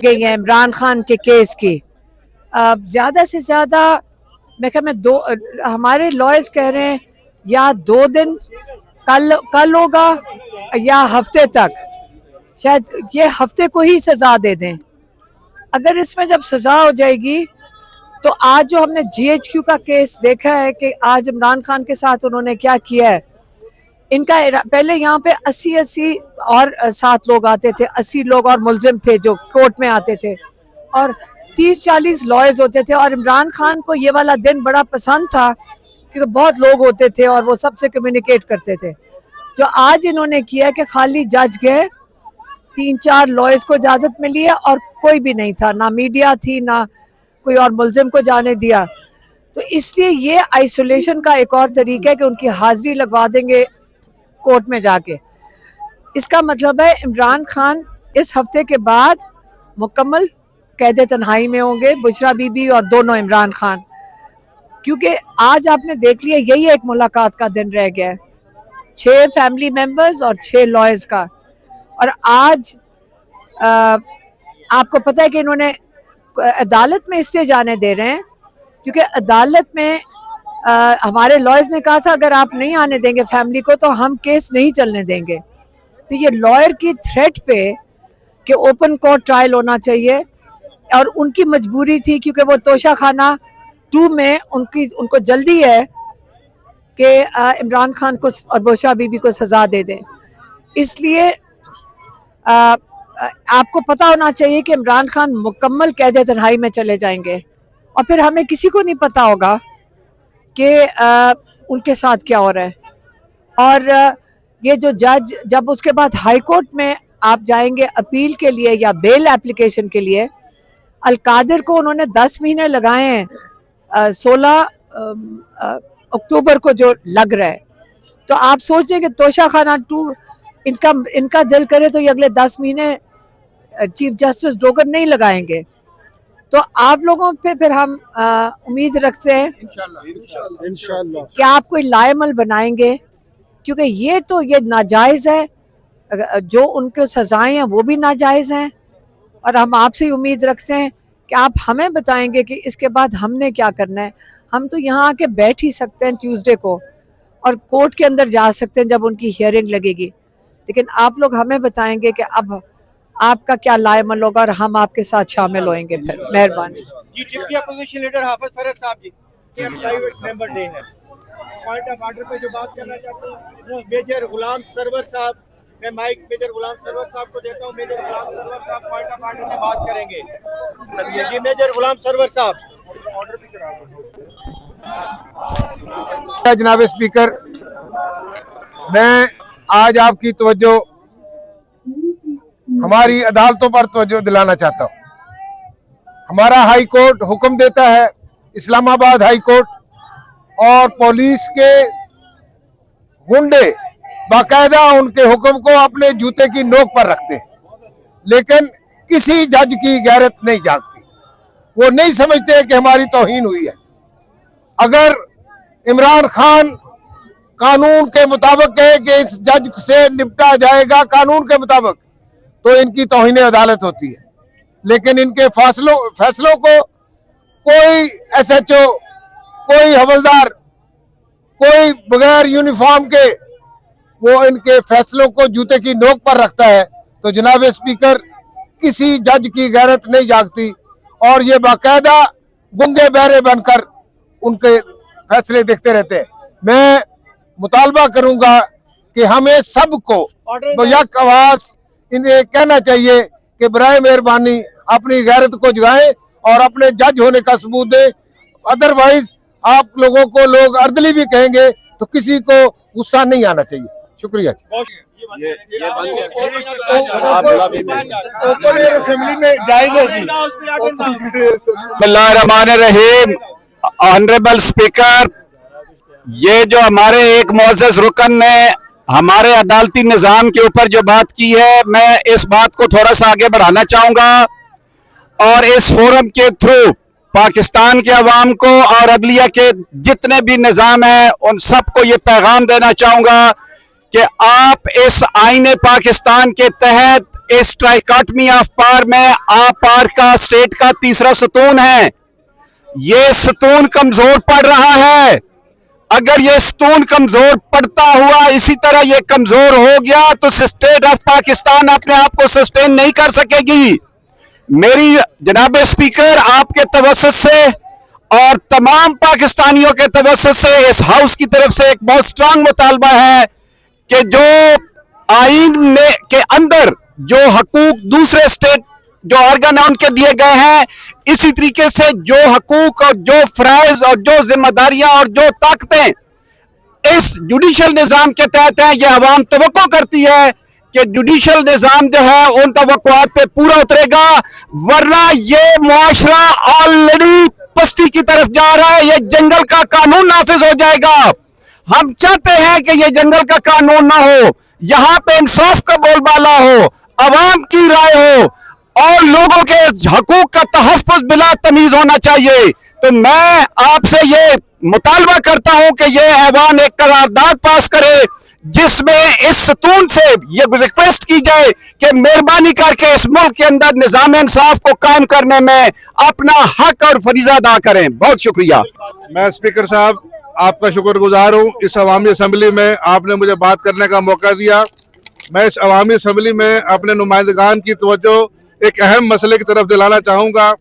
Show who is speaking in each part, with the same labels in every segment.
Speaker 1: गई है इमरान खान के केस की। ज़्यादा से ज़्यादा मैं हमारे लॉयर्स कह रहे हैं या 2 दिन, कल होगा या हफ्ते तक, शायद ये हफ्ते को ही सज़ा दे दें। अगर इसमें जब सज़ा हो जाएगी तो आज जो हमने GHQ का केस देखा है कि आज इमरान खान के साथ उन्होंने क्या किया है, इनका पहले यहाँ पे 80 और 7 लोग आते थे, 80 लोग और मुलजिम थे जो कोर्ट में आते थे, और 30-40 लॉयर्स होते थे। और इमरान खान को ये वाला दिन बड़ा पसंद था क्योंकि बहुत लोग होते थे और वो सबसे कम्युनिकेट करते थे। जो आज इन्होंने किया कि खाली जज गए, 3-4 लॉयर्स को इजाज़त मिली है और कोई भी नहीं था, ना मीडिया थी ना कोई और मुलजिम को जाने दिया। तो इसलिए ये आइसोलेशन का एक और तरीका है कि उनकी हाजिरी लगवा देंगे कोर्ट में जाके। इसका मतलब है इमरान खान इस हफ्ते के बाद मुकम्मल कैद तन्हाई में होंगे, बुशरा बीबी और दोनों इमरान खान, क्योंकि आज आपने देख लिया यही एक मुलाकात का दिन रह गया है, 6 फैमिली मेंबर्स और 6 लॉयर्स का। और आज आपको पता है कि इन्होंने अदालत में इसलिए जाने दे रहे हैं क्योंकि अदालत में हमारे लॉयर्स ने कहा था अगर आप नहीं आने देंगे फैमिली को तो हम केस नहीं चलने देंगे। तो ये लॉयर की थ्रेट पे कि ओपन कोर्ट ट्रायल होना चाहिए, और उनकी मजबूरी थी क्योंकि वो तोशा खाना 2 में उनको जल्दी है कि इमरान खान को और बुशरा बीबी को सज़ा दे दें। इसलिए आपको पता होना चाहिए कि इमरान खान मुकम्मल कैद तन्हाई में चले जाएंगे और फिर हमें किसी को नहीं पता होगा कि उनके साथ क्या हो रहा है। और ये जो जज, जब उसके बाद हाई कोर्ट में आप जाएंगे अपील के लिए या बेल एप्लीकेशन के लिए, अलकादिर को उन्होंने 10 महीने लगाए हैं 16 अक्टूबर को जो लग रहा है। तो आप सोचें कि तोशा खाना 2 इनका दिल करे तो ये अगले 10 महीने चीफ जस्टिस डोगर नहीं लगाएंगे। तो आप लोगों पे फिर हम उम्मीद रखते हैं इंशाल्लाह कि आप कोई लाएमल बनाएंगे, क्योंकि ये नाजायज़ है, जो उनको सज़ाएं हैं वो भी नाजायज़ हैं। और हम आपसे ही उम्मीद रखते हैं कि आप हमें बताएंगे कि इसके बाद हमने क्या करना है। हम तो यहाँ आके बैठ ही सकते हैं ट्यूसडे को और कोर्ट के अंदर जा सकते हैं जब उनकी हियरिंग लगेगी, लेकिन आप लोग हमें बताएंगे कि अब आपका क्या लाएमल होगा और हम आपके साथ शामिल होंगे। फिर मेहरबानी।
Speaker 2: डिप्टी अपोजिशन लीडर हाफिज फरज साहब जी, प्राइवेट मेंबर डे है, पॉइंट ऑफ ऑर्डर पे जो बात करना चाहते हैं मेजर गुलाम सरवर साहब, मैं माइक मेजर गुलाम सरवर साहब को देता हूँ। मेजर गुलाम सरवर साहब पॉइंट ऑफ ऑर्डर में बात करेंगे। जी मेजर गुलाम सरवर साहब।
Speaker 3: जनाब स्पीकर, मैं आज आपकी तवज्जो हमारी अदालतों पर तवज्जो दिलाना चाहता हूँ। हमारा हाई कोर्ट हुक्म देता है, इस्लामाबाद हाई कोर्ट, और पुलिस के गुंडे बाकायदा उनके हुक्म को अपने जूते की नोक पर रखते हैं, लेकिन किसी जज की गैरत नहीं जागती। वो नहीं समझते कि हमारी तौहीन हुई है। अगर इमरान खान कानून के मुताबिक कहे कि इस जज से निपटा जाएगा कानून के मुताबिक, तो इनकी तौहीन अदालत होती है। लेकिन इनके फैसलों को कोई SHO, कोई हवलदार, कोई बगैर यूनिफॉर्म के वो इनके फैसलों को जूते की नोक पर रखता है। तो जनाब स्पीकर, किसी जज की गैरत नहीं जागती और ये बाकायदा गुंगे बहरे बनकर उनके फैसले देखते रहते हैं। मैं मुतालबा करूंगा कि हमें सबको यक आवाज इन्हें कहना चाहिए कि बराए मेहरबानी अपनी गैरत को जगाएं और अपने जज होने का सबूत दें। अदरवाइज आप लोगों को लोग अर्दली भी कहेंगे तो किसी को गुस्सा नहीं आना चाहिए। शुक्रिया।
Speaker 2: असेंबली में जाएंगे जी।
Speaker 4: बिस्मिल्लाहिर्रहमानिर्रहीम। ऑनरेबल स्पीकर, ये जो हमारे एक मुअज़्ज़ज़ रुकन ने हमारे अदालती निज़ाम के ऊपर जो बात की है, मैं इस बात को थोड़ा सा आगे बढ़ाना चाहूँगा और इस फोरम के थ्रू पाकिस्तान के अवाम को और अदलिया के जितने भी निज़ाम हैं उन सबको ये पैगाम देना चाहूँगा कि आप इस आईने पाकिस्तान के तहत इस ट्राइकॉटमी ऑफ पावर में आप पावर का स्टेट का तीसरा सतून है। ये सतून कमजोर पड़ रहा है। अगर ये सतून कमजोर पड़ता हुआ इसी तरह ये कमजोर हो गया तो स्टेट ऑफ पाकिस्तान अपने आप को सस्टेन नहीं कर सकेगी। मेरी जनाब स्पीकर आपके तवज्जुह से और तमाम पाकिस्तानियों के तवज्जुह से इस हाउस की तरफ से एक बहुत स्ट्रांग मुतालबा है कि जो आईन में के अंदर जो हकूक दूसरे स्टेट जो ऑर्गन है उनके दिए गए हैं, इसी तरीके से जो हकूक और जो फराइज और जो जिम्मेदारियां और जो ताकतें इस जुडिशल निज़ाम के तहत हैं, ये अवाम तवक्को करती है कि जुडिशल निज़ाम जो है उन तवक्कुआत पे पूरा उतरेगा, वरना ये मुआशरा ऑलरेडी पस्ती की तरफ जा रहा है। ये जंगल का कानून नाफिज हो जाएगा। हम चाहते हैं कि ये जंगल का कानून ना हो, यहाँ पे इंसाफ का बोलबाला हो, अवाम की राय हो और लोगों के हकूक का तहफ़्फ़ुज़ बिला तमीज़ होना चाहिए। तो मैं आपसे ये मुतालबा करता हूं कि ये ऐवान एक करारदाद पास करे जिसमें इस सतून से ये रिक्वेस्ट की जाए कि मेहरबानी करके इस मुल्क के अंदर निज़ाम इंसाफ को कायम करने में अपना हक और फरीज़ा अदा करें। बहुत शुक्रिया।
Speaker 5: मैं स्पीकर साहब आपका शुक्रगुजार हूँ। इस अवामी असम्बली में आपने मुझे बात करने का मौका दिया। मैं इस अवामी असम्बली में अपने नुमाइंदगान की तवज्जो एक अहम मसले की तरफ दिलाना चाहूँगा।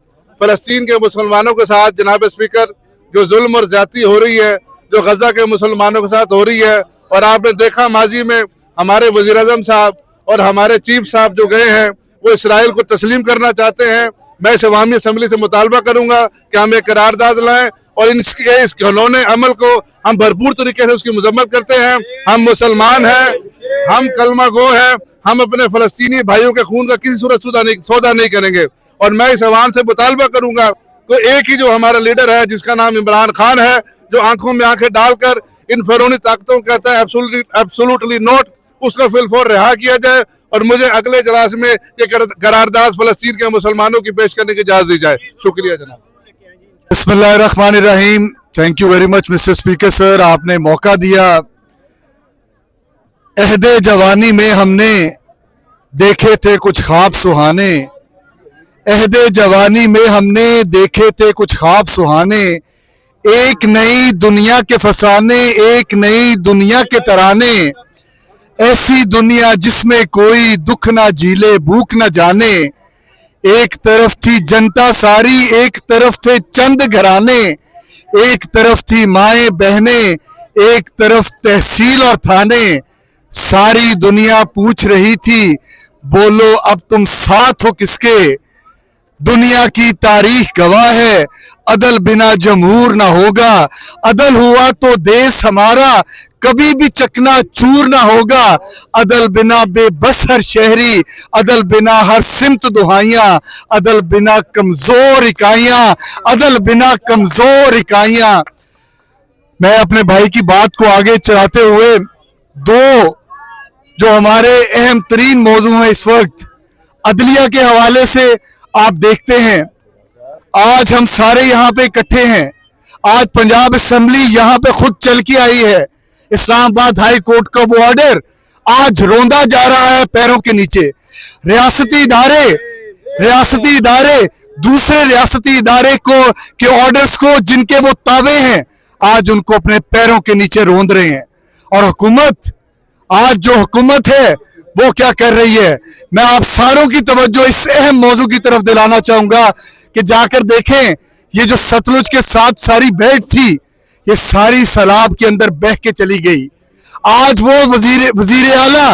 Speaker 5: फ़लस्तीन के मुसलमानों के साथ जनाब स्पीकर जो जुल्म और ज़्यादती हो रही है, जो गजा के मुसलमानों के साथ हो रही है, और आपने देखा माजी में हमारे वज़ीर आज़म साहब और हमारे चीफ साहब जो गए हैं वो इसराइल को तस्लीम करना चाहते हैं। मैं इस अवामी असम्बली से मुतालबा करूँगा कि हम एक करारदाद लाएँ और इस घिनौने अमल को हम भरपूर तरीके से उसकी मजम्मत करते हैं। हम मुसलमान हैं, हम कलमा गो हैं, हम अपने फ़लस्तीनी भाइयों के खून का किसी सूरत सौदा नहीं करेंगे। और मैं इस अवाम से मुतालबा करूँगा तो एक ही जो हमारा लीडर है जिसका नाम इमरान खान है, जो आंखों में आंखें डालकर इन फिरौनी ताकतों को कहता है एब्सोल्युटली नॉट, उसको फिलफौर रिहा किया जाए और मुझे अगले इजलास में ये करारदाद फ़लस्तीन के मुसलमानों की पेश करने की इजाज़त दी जाए। शुक्रिया जनाब।
Speaker 6: बिस्मिल्लाहिर्रहमानिर्रहीम। Thank you very much mister speaker sir, आपने मौका दिया। अहदे जवानी में हमने देखे थे कुछ ख्वाब सुहाने, अहदे जवानी में हमने देखे थे कुछ ख्वाब सुहाने, एक नई दुनिया के फसाने, एक नई दुनिया के तराने, ऐसी दुनिया जिसमें कोई दुख ना झीले भूख ना जाने। एक तरफ थी जनता सारी, एक तरफ थे चंद घराने, एक तरफ थी माएँ बहनें, एक तरफ तहसील और थाने। सारी दुनिया पूछ रही थी बोलो अब तुम साथ हो किसके। दुनिया की तारीख गवाह है अदल बिना जमहूर ना होगा, अदल हुआ तो देश हमारा कभी भी चकना चूर ना होगा। अदल बिना बेबस हर शहरी, अदल बिना हर सिमत दुहाइयां, अदल बिना कमजोर इकाइयां, अदल बिना कमजोर इकाइयां। मैं अपने भाई की बात को आगे चलाते हुए दो जो हमारे अहम तरीन मौजू है इस वक्त, अदलिया के हवाले से आप देखते हैं आज हम सारे यहाँ पे इकट्ठे हैं। आज पंजाब असेंबली यहाँ पे खुद चल के आई है। इस्लामाबाद हाई कोर्ट का वो ऑर्डर आज रोंदा जा रहा है पैरों के नीचे। रियासती इदारे दूसरे रियासती इदारे को के ऑर्डर्स को जिनके वो ताबे हैं आज उनको अपने पैरों के नीचे रोंद रहे हैं। और हुकूमत, आज जो हुकूमत है वो क्या कर रही है, मैं आप सारों की तवज्जो इस अहम मौजू की तरफ दिलाना चाहूंगा कि जाकर देखें ये जो सतलुज के साथ सारी बेल्ट थी ये सारी सैलाब के अंदर बह के चली गई। आज वो वजीर आला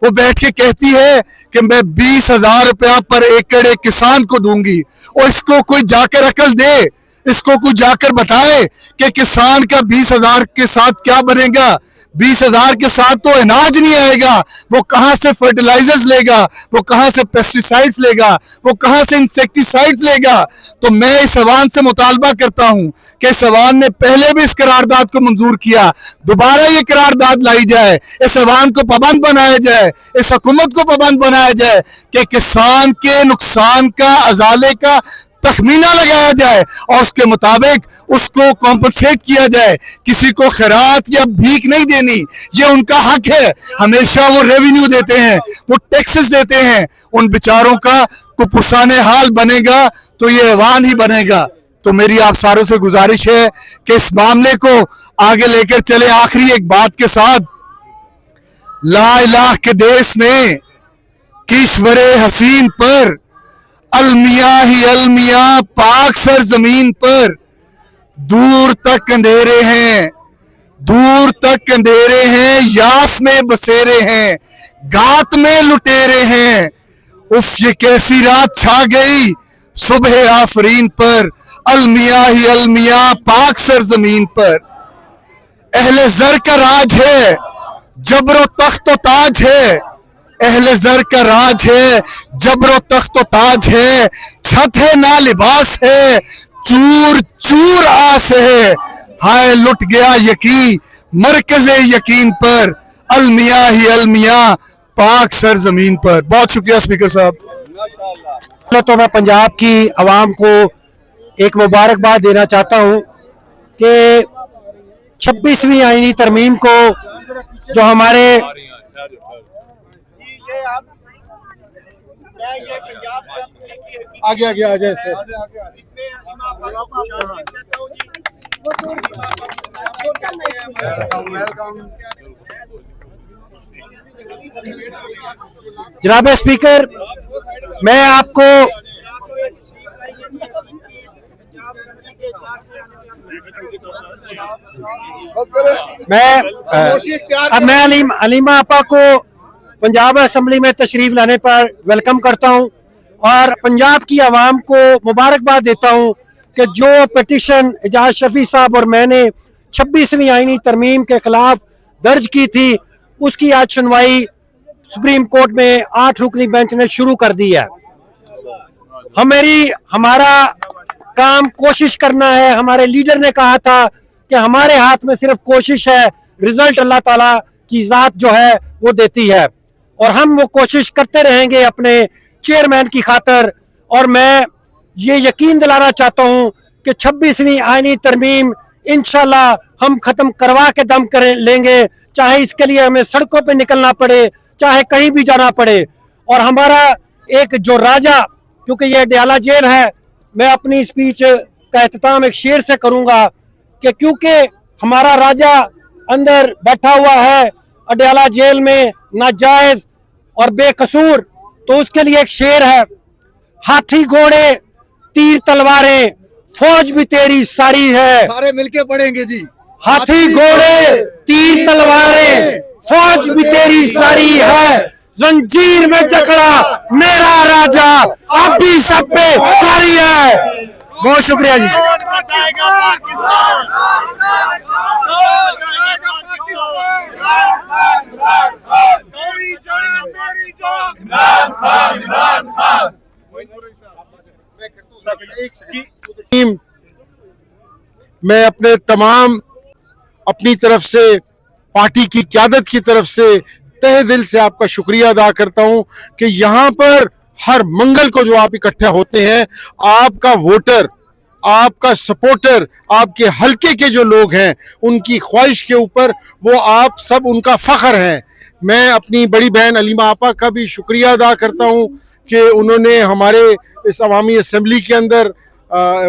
Speaker 6: वो बैठ के कहती है कि मैं 20,000 रुपया पर एकड़ एक किसान को दूंगी। और इसको कोई जाकर अकल दे, इसको कोई जाकर बताए कि किसान का 20,000 के साथ क्या बनेगा। 20,000 के साथ तो अनाज नहीं आएगा, वो कहां से फर्टिलाइजर्स लेगा, वो कहां से पेस्टिसाइड्स लेगा, वो कहां से इंसेक्टिसाइड्स लेगा। तो मैं इस अवान से मुतालबा करता हूं कि इस अवान ने पहले भी इस करारदाद को मंजूर किया, दोबारा ये करारदाद लाई जाए, इस अवान को पाबंद बनाया जाए, इस हुकूमत को पाबंद बनाया जाए कि किसान के नुकसान का अजाले का तखमीना लगाया जाए और उसके मुताबिक उसको कॉम्पनसेट किया जाए। किसी को खैरात या भीख नहीं देनी, ये उनका हक है। हमेशा वो रेवेन्यू देते हैं, वो टैक्सेस देते हैं। उन बेचारों का को पुरसाने हाल बनेगा तो ये ऐवान ही बनेगा। तो मेरी आप सारों से गुजारिश है कि इस मामले को आगे लेकर चले। आखिरी एक बात के साथ, ला इलाह के देश में किश्वरे हसीन पर अलमिया ही अलमिया पाक सर जमीन पर दूर तक अंधेरे हैं, दूर तक अंधेरे हैं, यास में बसेरे हैं, गात में लुटेरे हैं। उफ ये कैसी रात छा गई सुबह आफरीन पर, अलमिया ही अलमिया पाक सर जमीन पर। अहले जर का राज है, जबरो तख्त ताज है, अहले जर का राज है, जबरो तख्त ताज है। छत है ना लिबास है, चूर चूर आस है। हाय लुट गया यकीन मरकज़े यकीन पर, अलमिया ही अलमिया पाक सर जमीन पर। बहुत शुक्रिया स्पीकर साहब।
Speaker 7: तो मैं पंजाब की आवाम को एक मुबारकबाद देना चाहता हूँ कि 26वीं आईनी तरमीम को जो हमारे
Speaker 3: आगे आगे आ जाए सर।
Speaker 7: जनाब स्पीकर, मैं आपको अलीमा आपा को पंजाब असम्बली में तशरीफ लाने पर वेलकम करता हूं और पंजाब की आवाम को मुबारकबाद देता हूं कि जो पिटिशन एजाज शफी साहब और मैंने 26वीं आईनी तरमीम के खिलाफ दर्ज की थी, उसकी आज सुनवाई सुप्रीम कोर्ट में 8 रुकनी बेंच ने शुरू कर दी है। हमारा काम कोशिश करना है। हमारे लीडर ने कहा था कि हमारे हाथ में सिर्फ कोशिश है, रिजल्ट अल्लाह ताला की जात जो है वो देती है, और हम वो कोशिश करते रहेंगे अपने चेयरमैन की खातर। और मैं ये यकीन दिलाना चाहता हूँ कि 26वीं आईनी तरमीम इंशाल्लाह हम खत्म करवा के दम कर लेंगे, चाहे इसके लिए हमें सड़कों पे निकलना पड़े, चाहे कहीं भी जाना पड़े। और हमारा एक जो राजा, क्योंकि ये अडयाला जेल है, मैं अपनी स्पीच का एहतमाम एक शेर से करूंगा कि क्योंकि हमारा राजा अंदर बैठा हुआ है अडयाला जेल में नाजायज और बेकसूर, तो उसके लिए एक शेर है। हाथी घोड़े तीर तलवारें फौज भी तेरी सारी है,
Speaker 3: सारे मिलके पढ़ेंगे जी।
Speaker 7: हाथी घोड़े तीर तलवारें फौज भी तेरी सारी है, जंजीर में जकड़ा मेरा राजा अब भी सब पे भारी है। बहुत शुक्रिया जी।
Speaker 3: मैं अपनी तरफ से, पार्टी की क़यादत की तरफ से तहे दिल से आपका शुक्रिया अदा करता हूं कि यहाँ पर हर मंगल को जो आप इकट्ठे होते हैं, आपका वोटर, आपका सपोर्टर, आपके हलके के जो लोग हैं, उनकी ख्वाहिश के ऊपर वो आप सब उनका फख्र हैं। मैं अपनी बड़ी बहन अलीमा आपा का भी शुक्रिया अदा करता हूं कि उन्होंने हमारे इस अवामी असम्बली के अंदर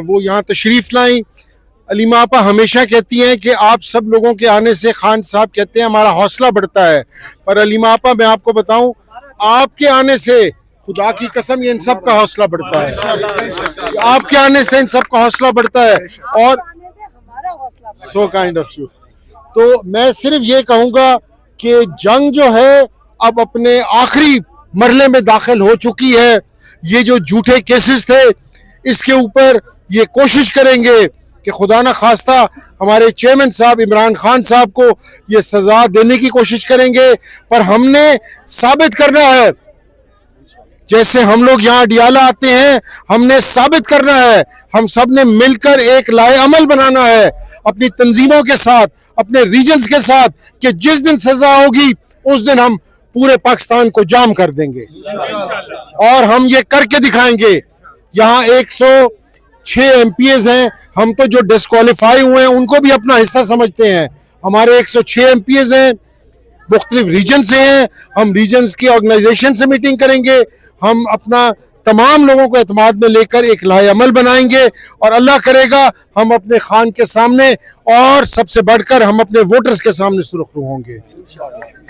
Speaker 3: वो यहाँ तशरीफ़ लाई। अलीमा आपा हमेशा कहती हैं कि आप सब लोगों के आने से, खान साहब कहते हैं, हमारा हौसला बढ़ता है। पर अलीमा आपा मैं आपको बताऊं, आपके आने से खुदा की कसम ये इन सब का हौसला बढ़ता है। आपके आने से इन सब का हौसला बढ़ता है। और सो काइंड ऑफ यू। तो मैं सिर्फ ये कहूँगा कि जंग जो है अब अपने आखिरी मरहले में दाखिल हो चुकी है। ये जो झूठे केसेस थे, इसके ऊपर ये कोशिश करेंगे कि खुदा न खास्ता हमारे चेयरमैन साहब इमरान खान साहब को ये सजा देने की कोशिश करेंगे। पर हमने साबित करना है, जैसे हम लोग यहाँ अडयाला आते हैं, हमने साबित करना है, हम सब ने मिलकर एक लाए अमल बनाना है अपनी तंजीमों के साथ, अपने रीजन्स के साथ, कि जिस दिन सजा होगी उस दिन हम पूरे पाकिस्तान को जाम कर देंगे और हम ये करके दिखाएंगे। यहाँ 6 MPs हैं, हम तो जो डिस्क्वालीफाई हुए हैं उनको भी अपना हिस्सा समझते हैं। हमारे 106 MPs हैं, मुख्तलिफ रीजन से हैं। हम रीजन्स की ऑर्गेनाइजेशन से मीटिंग करेंगे, हम अपना तमाम लोगों को एतमाद में लेकर एक लाएअमल बनाएंगे और अल्लाह करेगा हम अपने खान के सामने और सबसे बढ़कर हम अपने वोटर्स के सामने सुरखरू होंगे।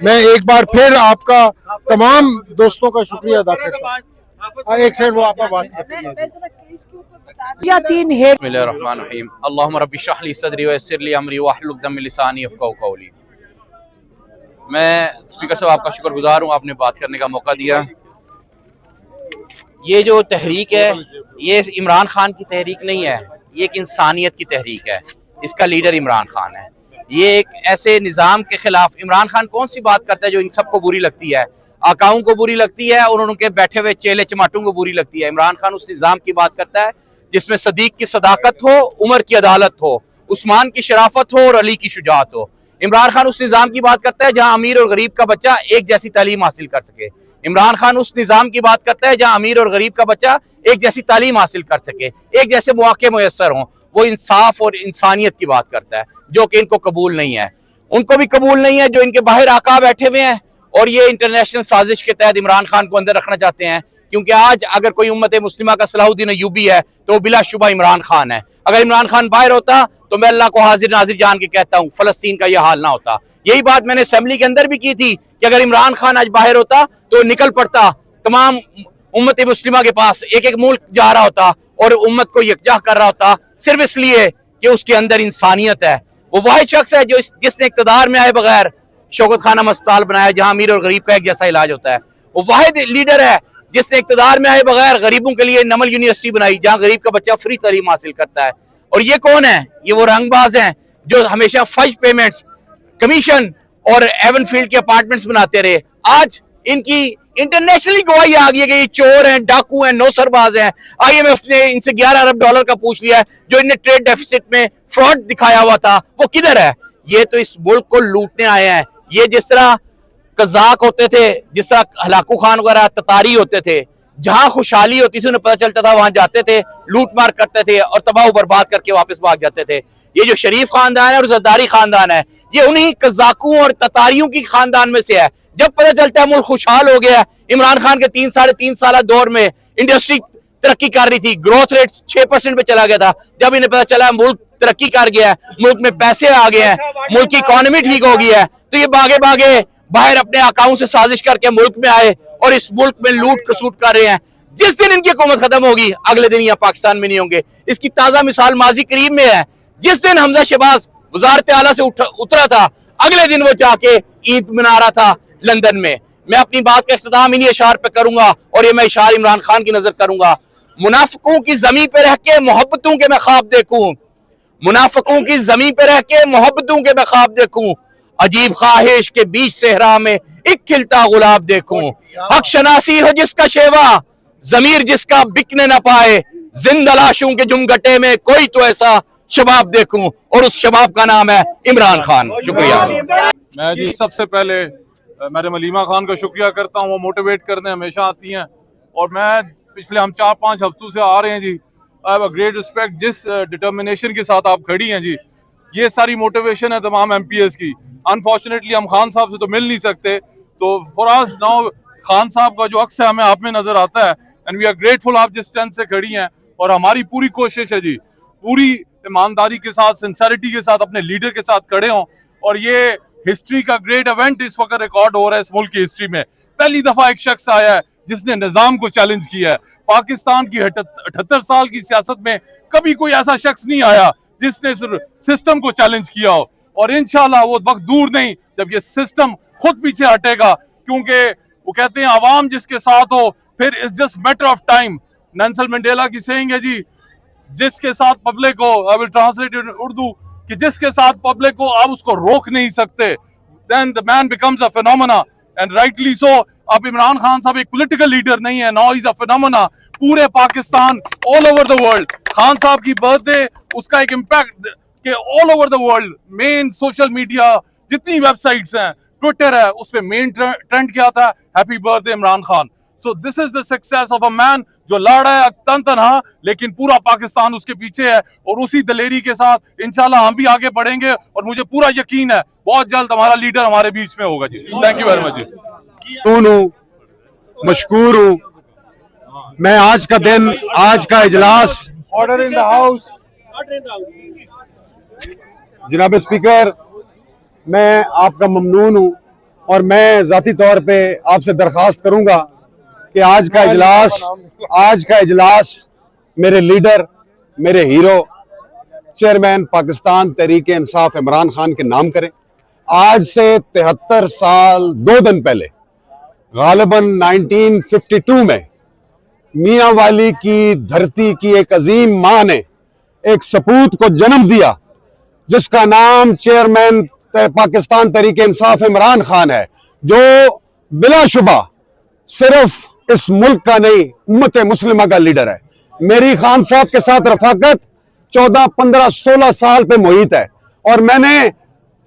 Speaker 3: मैं एक बार फिर आपका तमाम दोस्तों का शुक्रिया अदा करता हूँ। एक सेकंड, वो आपका बात करते हैं।
Speaker 1: या 3 हेड
Speaker 8: बिस्मिल्लाहिर्रहमानिर्रहीम अल्लाहुम्मा रब्बि इश्रह ली सदरी व यस्सिर ली अमरी वहलुल उक़दम मिन लिसानी यफ़क़हू क़ौली। मैं स्पीकर साहब आपका शुक्रगुजार हूँ, आपने बात करने का मौका दिया। ये जो तहरीक है ये इमरान खान की तहरीक नहीं है, ये एक इंसानियत की तहरीक है। इसका लीडर इमरान खान है। ये एक ऐसे निज़ाम के खिलाफ, इमरान खान कौन सी बात करता है जो इन सबको बुरी लगती है, आकाओं को बुरी लगती है और उनके बैठे हुए चेले चमाटों को बुरी लगती है। इमरान खान उस निज़ाम की बात करता है जिसमें सदीक की सदाकत हो, उमर की अदालत हो, उस्मान की शराफत हो और अली की शुजाअत हो। इमरान खान उस निज़ाम की बात करता है जहां अमीर और गरीब का बच्चा एक जैसी तालीम हासिल कर सके। इमरान खान उस निज़ाम की बात करता है जहां अमीर और गरीब का बच्चा एक जैसी तालीम हासिल कर सके, एक जैसे मौके मुयस्सर हों। वो इंसाफ और इंसानियत की बात करता है जो कि इनको कबूल नहीं है। उनको भी कबूल नहीं है जो इनके बाहर आका बैठे हुए हैं और ये इंटरनेशनल साजिश के तहत इमरान खान को अंदर रखना चाहते हैं। क्योंकि आज अगर कोई उम्मत मुस्लिमा का सलाहुद्दीन अय्यूबी है तो वो बिलाशुबा इमरान खान है। अगर इमरान खान बाहर होता तो मैं अल्लाह को हाजिर नाजिर जान के कहता हूँ फलस्तीन का यह हाल ना होता। यही बात मैंने असेंबली के अंदर भी की थी कि अगर इमरान खान आज बाहर होता तो निकल पड़ता, तमाम उम्मत मुस्लिमा के पास एक एक मुल्क जा रहा होता और उम्मत को यकजा कर रहा होता, सिर्फ इसलिए कि उसके अंदर इंसानियत है। वो वाहिद शख्स है जो जिसने इक़्तिदार में आए बगैर शौकत खानम अस्पताल बनाया जहां अमीर और गरीब का एक जैसा इलाज होता है। वो वाहिद लीडर है जिसने इक़्तिदार में आए बगैर गरीबों के लिए नमल यूनिवर्सिटी बनाई जहां गरीब का बच्चा फ्री तालीम हासिल करता है। और ये कौन है? ये वो रंगबाज हैं जो हमेशा फज पेमेंट्स, कमीशन और एवनफील्ड के अपार्टमेंट्स बनाते रहे। आज इनकी इंटरनेशनली गवाही आ गई है कि ये चोर हैं, डाकू हैं, नौसरबाज हैं। IMF ने इनसे $11 अरब का पूछ लिया है। जो इन्हें ट्रेड डेफिसिट में फ्रॉड दिखाया हुआ था वो किधर है? ये तो इस मुल्क को लूटने आए हैं। ये जिस तरह कजाक होते थे, जिस तरह हलाकू खान वगैरह ततारी होते थे, जहां खुशहाली होती थी उन्हें पता चलता था वहां जाते थे, लूट मार करते थे और तबाह बर्बाद करके वापस भाग जाते थे। ये जो शरीफ खानदान है और जरदारी खानदान है ये उन्हीं कजाकों और ततारियों की खानदान में से है। जब पता चलता है मुल्क खुशहाल हो गया, इमरान खान के 3-3.5 साल दौर में इंडस्ट्री तरक्की कर रही थी, ग्रोथ रेट 6% पे चला गया था। जब इन्हें पता चला मुल्क तरक्की कर गया है, मुल्क में पैसे आ गए हैं, मुल्क की इकोनॉमी ठीक हो गई है, तो ये भागे भागे बाहर अपने अकाउंट से साजिश करके मुल्क में आए और इस मुल्क में लूट कसूट कर रहे हैं। जिस दिन इनकी हुकूमत खत्म होगी अगले दिन यहाँ पाकिस्तान में नहीं होंगे। इसकी ताजा मिसाल माजी करीब में है। जिस दिन हमजा शहबाज वजारत आला से उतरा था अगले दिन वो जाके ईद मना रहा था लंदन में। मैं अपनी बात का इख्तिताम इन्हीं इशार पे करूंगा और ये मैं इशार इमरान खान की नजर करूंगा। मुनाफिकों की जमीन पे रह के मोहब्बतों के मैं ख्वाब देखूं, मुनाफिकों की जमीन पे रह के मोहब्बतों के मैं ख्वाब देखूं, अजीब ख्वाहिश के बीच सहरा में एक खिलता गुलाब देखूं। हक शनासी हो जिसका शेवा, जमीर जिसका बिकने न पाए, जिंदा लाशों के जुमगटे में कोई तो ऐसा शबाब देखूं और उस शबाब का नाम है इमरान खान। शुक्रिया।
Speaker 9: मैं जी सबसे पहले मैडम अलीमा खान का शुक्रिया करता हूँ। वो मोटिवेट करने हमेशा आती हैं और मैं पिछले हम 4-5 हफ्तों से आ रहे हैं जी। I have a great respect जिस डिटर्मिनेशन के साथ आप खड़ी हैं जी। ये सारी मोटिवेशन है तमाम MPs की। अनफॉर्चुनेटली हम खान साहब से तो मिल नहीं सकते, तो फॉर अस नाउ खान साहब का जो अक्स है हमें आप में नजर आता है एंड वी आर ग्रेटफुल आप जिस स्ट्रेंथ से खड़ी हैं। और हमारी पूरी कोशिश है जी, पूरी ईमानदारी के साथ, सिंसेरिटी के साथ अपने लीडर के साथ खड़े हों। और ये हिस्ट्री का ग्रेट इवेंट इस वक्त रिकॉर्ड हो रहा है इस मुल्क की हिस्ट्री में। पहली दफा एक शख्स आया है जिसने निजाम को चैलेंज किया है। पाकिस्तान की 78 साल की सियासत में कभी कोई ऐसा शख्स नहीं आया जिसने सिस्टम को चैलेंज किया हो। और इंशाल्लाह वो वक्त दूर नहीं जब ये सिस्टम खुद पीछे हटेगा, क्योंकि वो कहते हैं आवाम जिसके साथ हो फिर it's just matter of time. Nelson Mandela की सेइंग है जी, जिसके साथ पब्लिक हो, आई विल ट्रांसलेट इन उर्दू, कि जिसके साथ पब्लिक को आप उसको रोक नहीं सकते, then the man becomes a phenomena. And rightly so. अब इमरान खान साहब एक पॉलिटिकल लीडर नहीं है, नाउ इज अ फिनोमेना। पूरे Pakistan, all over the world, Khan साहब की बर्थडे, उसका एक इम्पैक्ट के all over the world. Main social media जितनी वेबसाइट्स हैं, ट्विटर है, उस पर मेन ट्रेंड क्या था? Happy birthday Imran Khan. So this is the success of a man जो लड़ रहा है तन तनहा, लेकिन पूरा पाकिस्तान उसके पीछे है, और उसी दलेरी के साथ इंशाल्लाह हम भी आगे बढ़ेंगे, और मुझे पूरा यकीन है बहुत जल्द हमारा लीडर हमारे बीच में होगा जी। थैंक यू वेरी मच जी।
Speaker 6: मशकूर हूँ मैं। आज का दिन, आज का इजलास,
Speaker 3: ऑर्डर इन द हाउस।
Speaker 6: जनाब स्पीकर, मैं आपका ममनून हूँ और मैं जाती तौर पे आपसे दरख्वास्त करूंगा कि आज का इजलास मेरे लीडर, मेरे हीरो, चेयरमैन पाकिस्तान तहरीक इंसाफ इमरान खान के नाम करें। आज से 73 साल 2 दिन पहले, गालिबन 1952 में मियां वाली की धरती की एक अजीम मां ने एक सपूत को जन्म दिया जिसका नाम चेयरमैन पाकिस्तान तहरीक इंसाफ इमरान खान है, जो बिलाशुबा सिर्फ इस मुल्क का नहीं, उम्मत मुस्लिमा का लीडर है। मेरी खान साहब के साथ रफाकत 14, 15, 16 साल पे मुहित है, और मैंने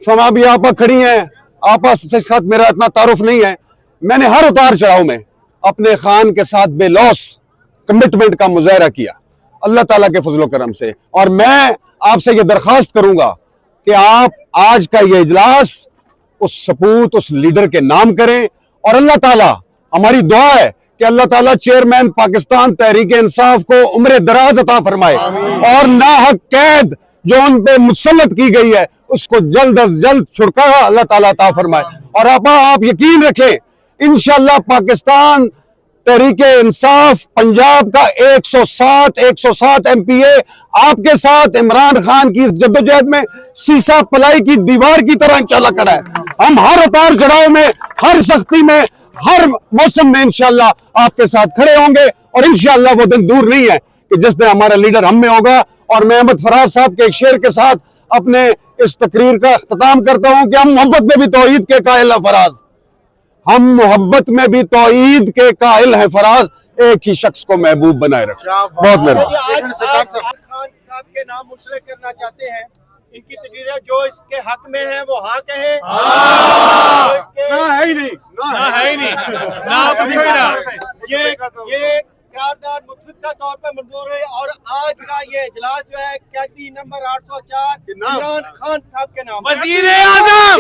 Speaker 6: समा भी आपा खड़ी हैं, आपा से साथ मेरा इतना तारुफ नहीं है, मैंने हर उतार चढ़ाव में अपने खान के साथ बेलौस कमिटमेंट का मुजाहरा किया अल्लाह ताला के फजलो करम से। और मैं आपसे ये दरख्वास्त करूंगा कि आप आज का ये इजलास उस सपूत, उस लीडर के नाम करें, और अल्लाह ताला, हमारी दुआ है कि अल्लाह ताला चेयरमैन पाकिस्तान तहरीक इंसाफ को उम्र दराज अता फरमाए, और नाहक कैद जो उन पे मुसल्लत की गई है उसको जल्द अज जल्द छुटकारा अल्लाह ताला अता फरमाए। और आप यकीन रखें, इंशाअल्लाह पाकिस्तान तहरीक इंसाफ पंजाब का 107 MPA आपके साथ इमरान खान की इस जद्दोजहद में सीसा पलाई की दीवार की तरह चला खड़ा है। हम हर उतार चढ़ाव में, हर सख्ती में, हर मौसम में इंशाअल्लाह आपके साथ खड़े होंगे, और इंशाअल्लाह वो दिन दूर नहीं है कि जिस दिन हमारा लीडर हम में होगा। और मैं अहमद फराज साहब के एक शेर के साथ अपने इस तकरीर का इख्तिताम करता हूं कि हम मोहब्बत में भी तौहीद के कायल हैं फराज, हम मोहब्बत में भी तौहीद के कायल हैं फराज, एक ही शख्स को महबूब बनाए रखें। बहुत मेहरबानी।
Speaker 2: आज खान साहब के नाम मुंसलिक करना चाहते हैं, इनकी तकरीरें जो इसके हक में है वो हाँ कहे, जो इसके
Speaker 3: है ही नहीं,
Speaker 2: ये करारदाद मुतफ़िक़ा तौर पर मंजूर है, और आज का ये इजलास जो है कैदी नंबर 804 इमरान खान साहब के नाम। वज़ीर-ए-आज़म